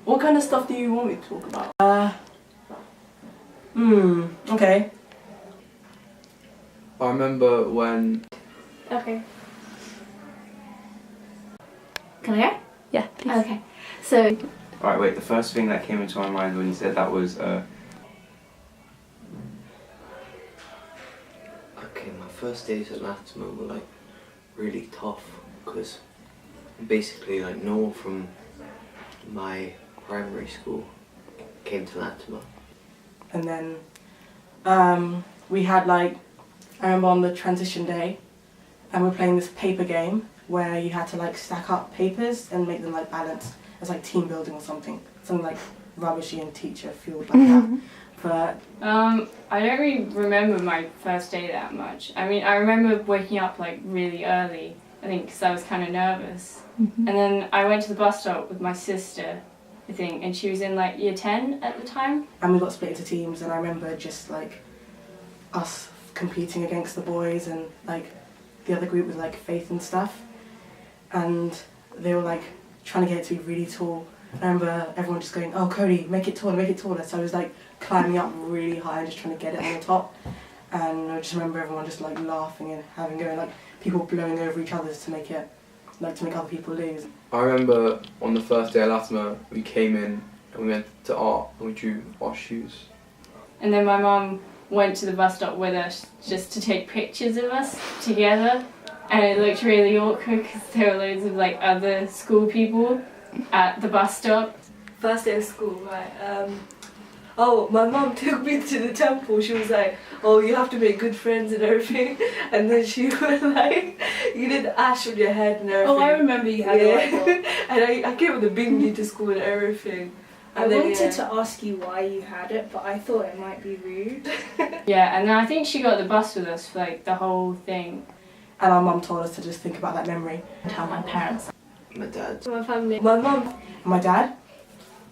What kind of stuff do you want me to talk about? Okay. I remember when... Okay. Can I go? Yeah, please. Okay. So... Alright, wait, the first thing that came into my mind when you said that was, Okay, my first days at Latimer were like really tough because basically like no one from my primary school came to Latimer. And then we had like, I remember on the transition day, and we were playing this paper game where you had to like stack up papers and make them like balanced. It was like team building or something like rubbishy and teacher fueled like that. But I don't really remember my first day that much. I mean, I remember waking up like really early, I think, because I was kind of nervous. And then I went to the bus stop with my sister, I think, and she was in like year 10 at the time. And we got split into teams, and I remember just like us competing against the boys, and like the other group was like Faith and stuff, and they were like trying to get it to be really tall. I remember everyone just going, "Oh, Cody, make it taller, make it taller." So I was like climbing up really high and just trying to get it on the top. And I just remember everyone just like laughing and having going, like people blowing over each other to make it, like to make other people lose. I remember on the first day at Latimer, we came in and we went to art and we drew our shoes. And then my mum went to the bus stop with us just to take pictures of us together. And it looked really awkward because there were loads of like other school people at the bus stop. First day of school, right? Oh, my mum took me to the temple. She was like, "Oh, you have to make good friends and everything." And then she was like, "You did ash on your head and everything." Oh, I remember you had yeah. a white And I came with a bimini to school and everything. I And then, wanted to ask you why you had it, but I thought it might be rude. Yeah, and then I think she got the bus with us for like the whole thing. And our mum told us to just think about that memory and tell my parents. My dad. My family. My mum. And my dad?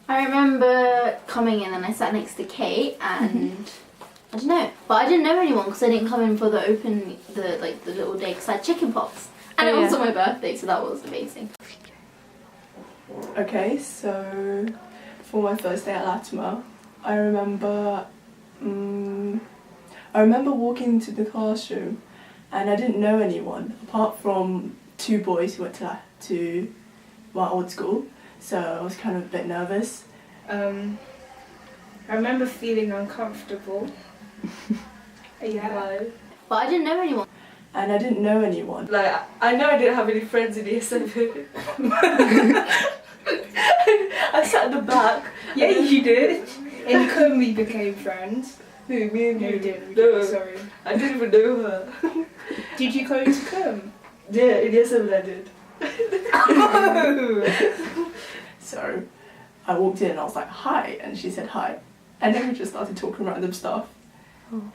I remember coming in and I sat next to Kate and I don't know, but I didn't know anyone because I didn't come in for the little day because I had chicken pox and it was on my birthday, so that was amazing. Okay, so for my first day at Latimer, I remember walking into the classroom and I didn't know anyone apart from two boys who went to my old school, so I was kind of a bit nervous. I remember feeling uncomfortable. Yeah. But I didn't know anyone. And I didn't know anyone. Like, I know I didn't have any friends in year 7. I sat in the back. Yeah, you did. In Cum we became friends. Who, me and No, you? you didn't. No. Sorry. I didn't even know her. Did you go to Cum? Yeah, in year 7 I did. So I walked in and I was like, "Hi," and she said hi. And then we just started talking random stuff.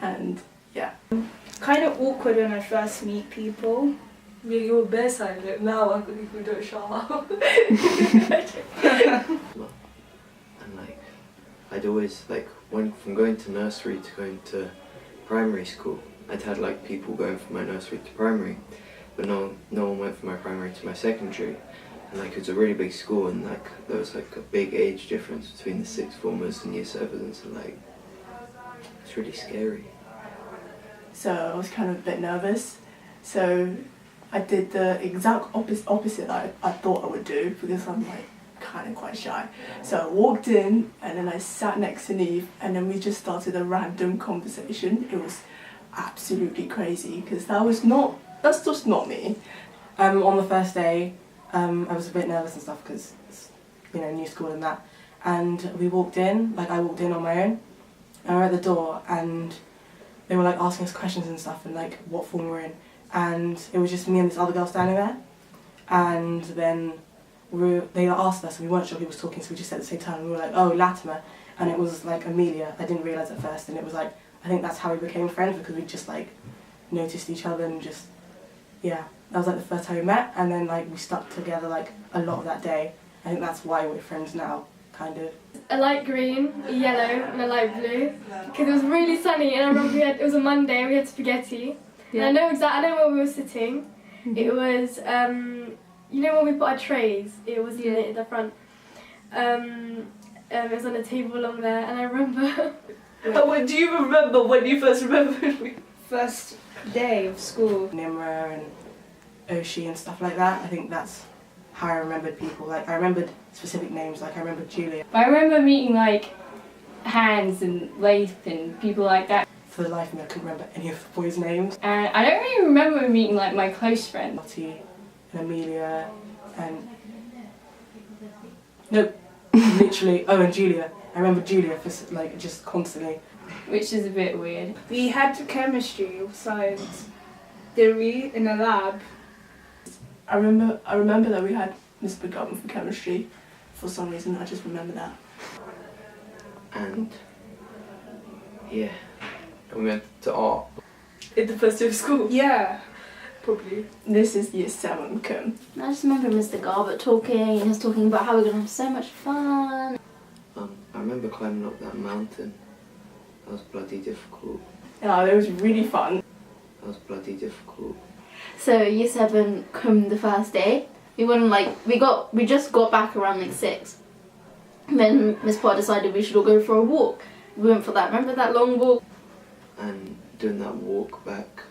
And yeah. Kind of awkward when I first meet people. Yeah, you were bare silent. Now I could even don't shout out. And like, I'd always like, from going to nursery to going to primary school, I'd had like people going from my nursery to primary, but no one went from my primary to my secondary. And like, it was a really big school, and like there was like a big age difference between the sixth formers and year 7s, and like it's really scary. So I was kind of a bit nervous. So I did the exact opposite I thought I would do, because I'm like kind of quite shy. So I walked in and then I sat next to Neve and then we just started a random conversation. It was absolutely crazy because that's just not me. On the first day, I was a bit nervous and stuff because it's, new school and that. And we walked in, I walked in on my own, and we were at the door and they were like asking us questions and stuff and like what form we're in. And it was just me and this other girl standing there. And then they asked us and we weren't sure who was talking, so we just said at the same time, we were like, "Oh, Latimer." And it was like Amelia. I didn't realise at first, and it was like, I think that's how we became friends, because we just like noticed each other and just, yeah. That was like the first time we met, and then like we stuck together like a lot of that day. I think that's why we're friends now, kind of. A light green, a yellow, and a light blue. Because it was really sunny, and I remember it was a Monday and we had spaghetti. Yeah. And I know where we were sitting. Mm-hmm. It was, when we put our trays, it was in the front. It was on a table along there, and I remember. Do you remember when you first remembered me? First day of school. Nimra and Oshi and stuff like that. I think that's how I remembered people. Like I remembered specific names. Like I remembered Julia. But I remember meeting like Hans and Laith and people like that. For the life of me, I couldn't remember any of the boys' names. And I don't really remember meeting like my close friends. Lottie and Amelia and no, literally. Oh, and Julia. I remember Julia for like just constantly. Which is a bit weird. We had chemistry or science, did we, in a lab? I remember that we had Miss McGovern for chemistry. For some reason, I just remember that. And yeah. And we went to art. In the first day of school? Yeah. Probably. This is year 7, Kim. I just remember Mr. Garbutt talking, and he was talking about how we're going to have so much fun. I remember climbing up that mountain. That was bloody difficult. Yeah, it was really fun. That was bloody difficult. So year 7 come the first day. We went like we just got back around like 6. And then Miss Potter decided we should all go for a walk. We went for that. Remember that long walk? And doing that walk back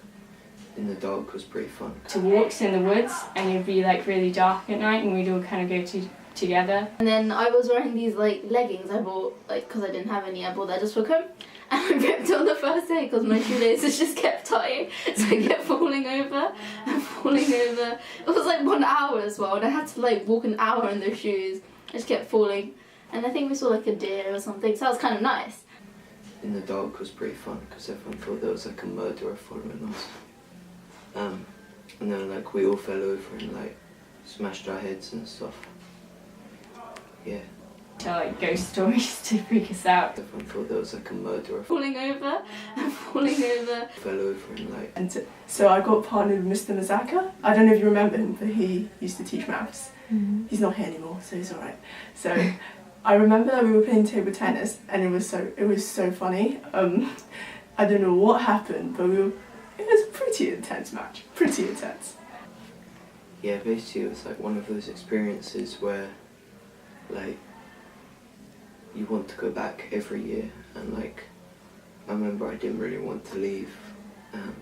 in the dark was pretty fun. To walks in the woods, and it'd be like really dark at night, and we'd all kind of go together. And then I was wearing these like leggings I bought like because I didn't have any. I bought that just for Kim. And I ripped on the first day because my shoelaces just kept tying, so I kept falling over and falling over. It was like 1 hour as well, and I had to like walk an hour in those shoes. I just kept falling, and I think we saw like a deer or something, so that was kind of nice. In the dark was pretty fun because everyone thought there was like a murderer following us. And then like we all fell over and like smashed our heads and stuff. Yeah. Tell like ghost stories to freak us out. Everyone thought there was like a murderer Falling over and falling over. fell over and like. And so I got partnered with Mr. Mazaka. I don't know if you remember him, but he used to teach maths. He's not here anymore, so he's alright. So I remember that we were playing table tennis, and it was so funny. I don't know what happened, but it was a pretty intense match. Pretty intense. Yeah, basically it was like one of those experiences where like you want to go back every year, and like I remember I didn't really want to leave, and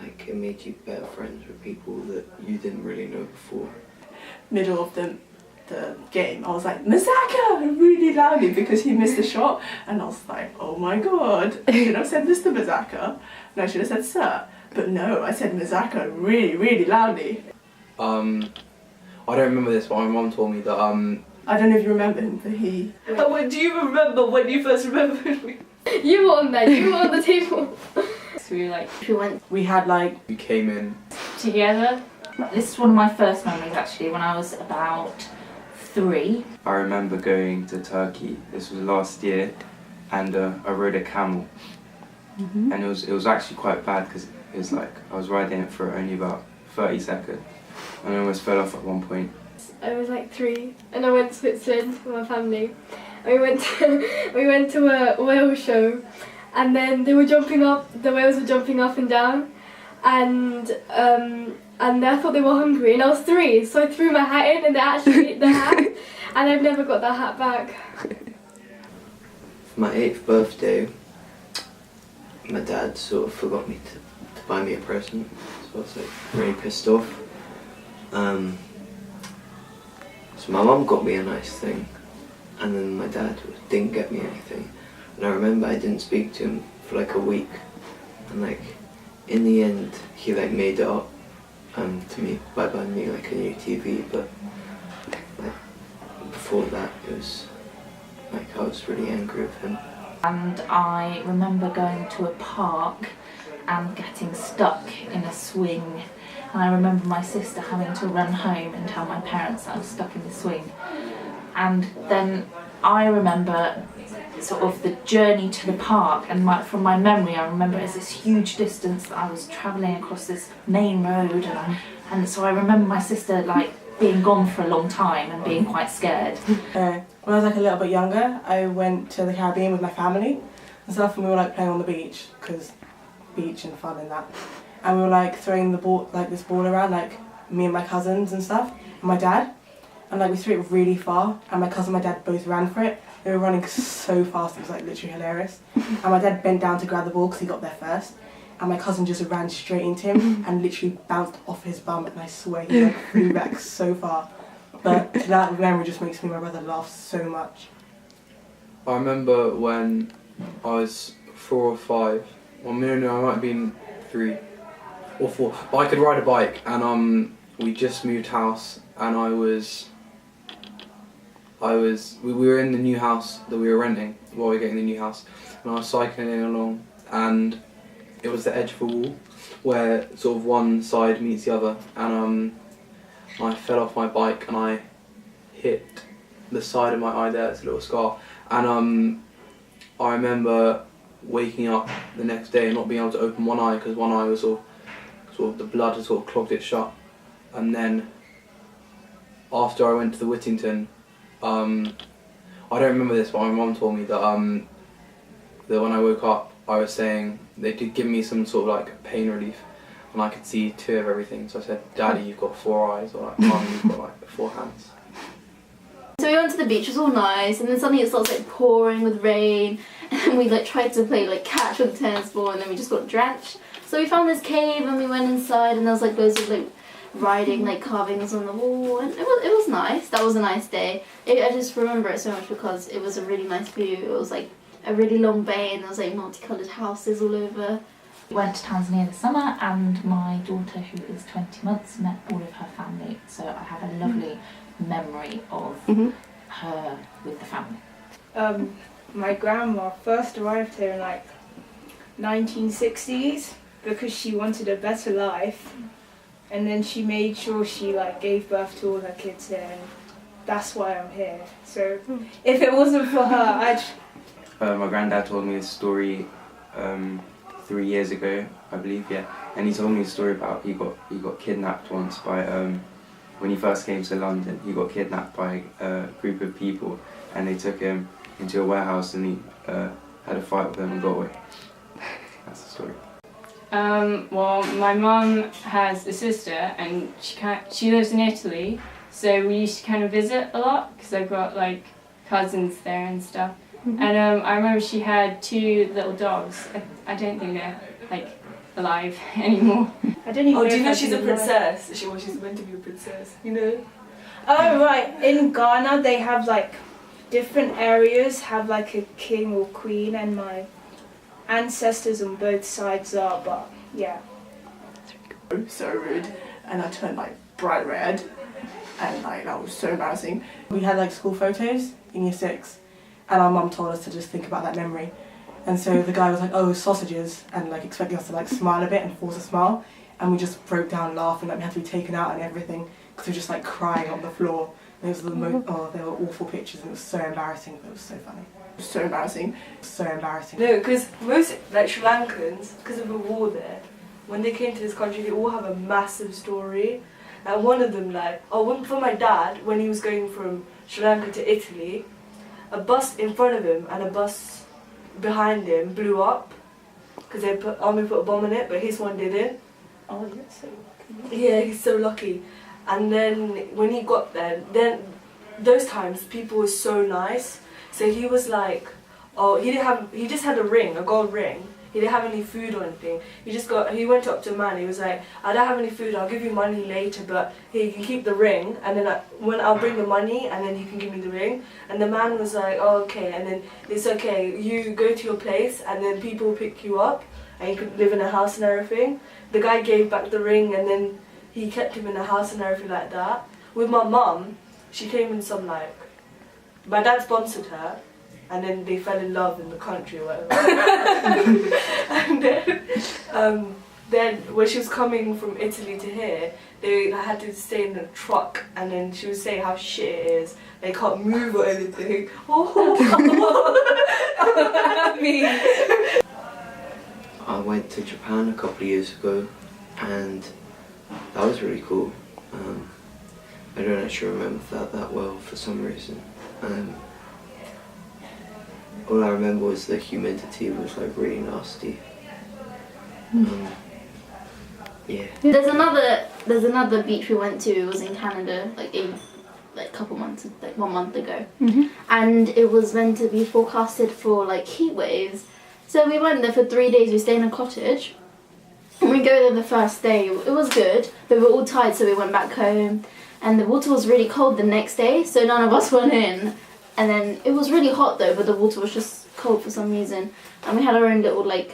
like it made you better friends with people that you didn't really know before. Middle of the game, I was like, Mazaka! Really loudly because he missed a shot, and I was like, oh my god, I should have said Mr. Mazaka, and I should have said Sir. But no, I said Mazaka really, really loudly. I don't remember this, but my mum told me that I don't know if you remember him, but he... Do you remember when you first remembered me? You were on there. You were on the table. So we were like We had like we came in. together. This is one of my first memories actually, when I was about 3. I remember going to Turkey. This was last year, and I rode a camel, and it was actually quite bad because it was like I was riding it for only about 30 seconds, and I almost fell off at one point. I was like 3, and I went to Switzerland with my family. We went to a whale show, and then they were jumping up. The whales were jumping up and down, and I thought they were hungry, and I was 3, so I threw my hat in, and they actually ate the hat, and I've never got that hat back. For my 8th birthday, my dad sort of forgot me to buy me a present, so I was like really pissed off. So my mum got me a nice thing, and then my dad didn't get me anything. And I remember I didn't speak to him for like a week, and like in the end he like made it up to me by buying me like a new TV, but like before that it was like I was really angry with him. And I remember going to a park and getting stuck in a swing. And I remember my sister having to run home and tell my parents that I was stuck in the swing. And then I remember sort of the journey to the park, and from my memory I remember it's this huge distance that I was travelling across this main road, and so I remember my sister like being gone for a long time and being quite scared. when I was like a little bit younger, I went to the Caribbean with my family and stuff, and we were like playing on the beach because beach and fun and that, and we were like throwing the ball, like this ball around, like me and my cousins and stuff, and my dad. and like we threw it really far, and my cousin and my dad both ran for it. They were running so fast, it was like literally hilarious. And my dad bent down to grab the ball because he got there first, and my cousin just ran straight into him and literally bounced off his bum, and I swear he like flew back so far. But that memory just makes me and my brother laugh so much. I remember when I was 4 or 5. Well, no, I might have been 3 or 4. But I could ride a bike, and we just moved house, and we were in the new house that we were renting while we were getting the new house, and I was cycling along, and it was the edge of a wall where sort of one side meets the other, and I fell off my bike and I hit the side of my eye there. It's a little scar, and I remember waking up the next day and not being able to open one eye because one eye was sort of the blood had sort of clogged it shut, and then after I went to the Whittington, I don't remember this, but my mum told me that when I woke up, I was saying they did give me some sort of like pain relief, and I could see 2 of everything. So I said, "Daddy, you've got 4 eyes," or like, "Mum, you've got like 4 hands." So we went to the beach, it was all nice, and then suddenly it starts like pouring with rain, and we like tried to play like catch with the tennis ball, and then we just got drenched. So we found this cave and we went inside, and there was like loads of like writing, like carvings on the wall, and it was nice. That was a nice day. I just remember it so much because it was a really nice view. It was like a really long bay, and there was like multicoloured houses all over. We went to Tanzania this summer, and my daughter, who is 20 months, met all of her family. So I have a lovely memory of her with the family. My grandma first arrived here in like 1960s because she wanted a better life, and then she made sure she like gave birth to all her kids here, and that's why I'm here. So if it wasn't for her, my granddad told me a story 3 years ago, I believe, yeah, and he told me a story about he got kidnapped once by when he first came to London. He got kidnapped by a group of people, and they took him into a warehouse, and he had a fight with them and got away. That's the story. Well, my mum has a sister, and she lives in Italy, so we used to kind of visit a lot because I've got like cousins there and stuff. And I remember she had 2 little dogs. I don't think they're like alive anymore. I don't even know. Do you know if she's a alive. princess? She's meant to be a princess, you know? Oh right, in Ghana they have like different areas have like a king or queen, and my ancestors on both sides are, but yeah. So rude, and I turned like bright red, and like that was so embarrassing. We had like school photos in year 6, and our mum told us to just think about that memory. And so the guy was like, "Oh, sausages," and like expecting us to like smile a bit and force a smile, and we just broke down laughing, like we had to be taken out and everything because we were just like crying on the floor. And it was the they were awful pictures, and it was so embarrassing, but it was so funny. So embarrassing. So embarrassing. No, because most like Sri Lankans, because of the war there, when they came to this country, they all have a massive story. And one of them, for my dad, when he was going from Sri Lanka to Italy, a bus in front of him and a bus behind him blew up because army put a bomb in it, but his one didn't. Oh, you're so lucky. Yeah, he's so lucky. And then when he got there, then those times people were so nice. So he was like, he just had a gold ring. He didn't have any food or anything. He went up to a man, he was like, "I don't have any food, I'll give you money later, but here, you can keep the ring, and then I'll bring the money, and then you can give me the ring." And the man was like, "Oh, okay," and then it's okay, you go to your place, and then people will pick you up, and you could live in a house and everything. The guy gave back the ring, and then he kept him in a house and everything like that. With my mum, she came in some my dad sponsored her, and then they fell in love in the country or whatever. And then when she was coming from Italy to here, they had to stay in a truck, and then she would say how shit it is. They can't move or anything. I went to Japan a couple of years ago, and that was really cool. I don't actually remember that well for some reason. All I remember was the humidity was like really nasty. Yeah. There's another beach we went to. It was in Canada, like a couple months, like 1 month ago, and it was meant to be forecasted for like heat waves. So we went there for 3 days. We stayed in a cottage. And we go there the first day. It was good, but we were all tired, so we went back home. And the water was really cold the next day, so none of us went in. And then it was really hot though, but the water was just cold for some reason. And we had our own little like,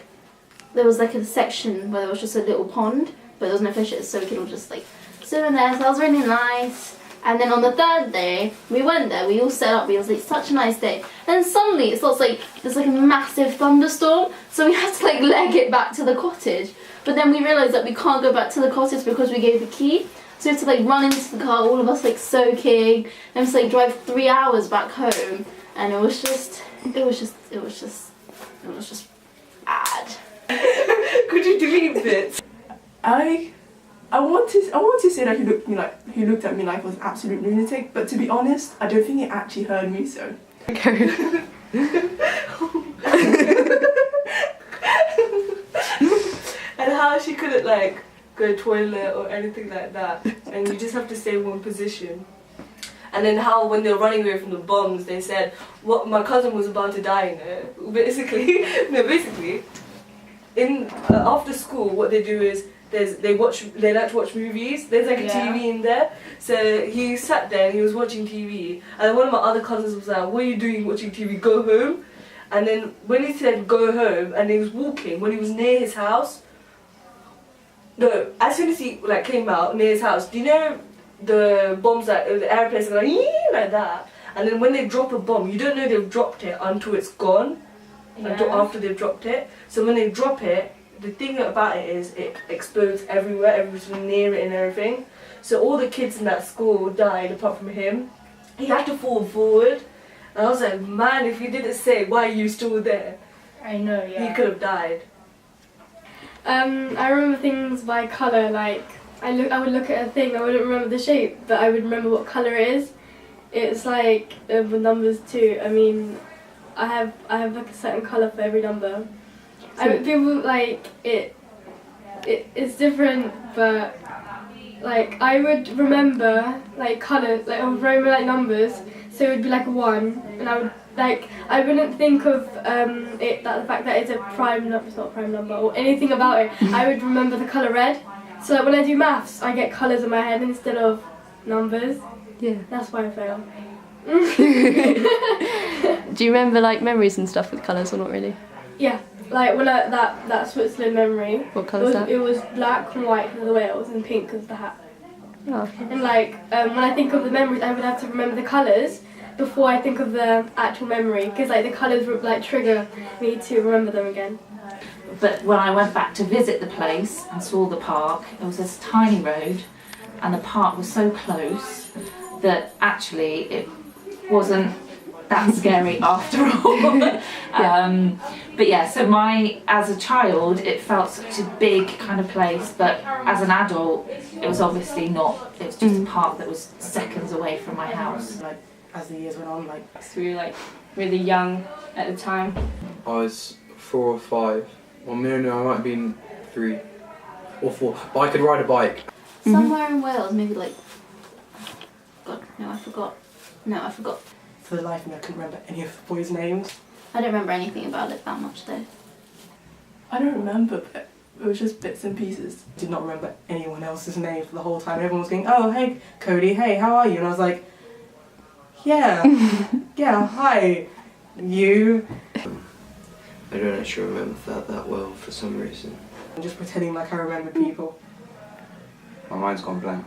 there was like a section where there was just a little pond, but there was no fishes, so we could all just like swim in there. So that was really nice. And then on the third day, we went there, we all set up, it was like such a nice day. And then suddenly it starts like, there's like a massive thunderstorm, so we had to like leg it back to the cottage. But then we realised that we can't go back to the cottage because we gave the key. So we had to like run into the car, all of us like soaking, and just like drive 3 hours back home. And it was just bad. Could you delete bits? I want to say that he looked at me like I was an absolute lunatic, but to be honest, I don't think he actually heard me. So. And how she couldn't like go toilet or anything like that, and you just have to stay in one position. And then how when they were running away from the bombs, they said, "What my cousin was about to die in it." Basically, in after school, what they do is they like to watch movies. There's like a TV in there, so he sat there and he was watching TV. And one of my other cousins was like, "What are you doing watching TV? Go home." And then when he said go home, and he was walking, when he was near his house. No, as soon as he like came out near his house, do you know the bombs that the airplanes are like that? And then when they drop a bomb, you don't know they've dropped it until it's gone. Until after they've dropped it. So when they drop it, the thing about it is it explodes everywhere, everyone's near it and everything. So all the kids in that school died apart from him. He had to fall forward. And I was like, man, if you didn't say why are you still there, I know, yeah. he could have died. I remember things by colour, like I would look at a thing, I wouldn't remember the shape, but I would remember what colour it is. It's like with numbers too. I mean, I have like a certain colour for every number. People like it's different, but like I would remember like colours, like I would remember like numbers, so it would be like a 1, and I wouldn't think of the fact that it's a prime number, it's not a prime number, or anything about it. I would remember the colour red. So like when I do maths, I get colours in my head instead of numbers. Yeah. That's why I fail. Do you remember like memories and stuff with colours or not really? Yeah. Like when that Switzerland memory. What colour is that? It was black and white because of the whales and pink because of the hat. Oh, okay. And like when I think of the memories, I would have to remember the colours before I think of the actual memory, because like the colours would like trigger me to remember them again. But when I went back to visit the place and saw the park, there was this tiny road, and the park was so close that actually it wasn't that scary after all. But yeah, so as a child, it felt such a big kind of place, but as an adult, it was obviously not. It was just a park that was seconds away from my house. Like as the years went on, like So we were like really young at the time. I was 4 or 5. Well, no, I might have been 3 or 4. But I could ride a bike. Somewhere in Wales, maybe like. God, no, I forgot. for the life of me, I couldn't remember any of the boys' names. I don't remember anything about it that much though. I don't remember, but it was just bits and pieces. Did not remember anyone else's name for the whole time. Everyone was going, "Oh, hey, Cody, hey, how are you?" And I was like, "Yeah, yeah, hi, you." I don't actually remember that well for some reason. I'm just pretending like I remember people. My mind's gone blank.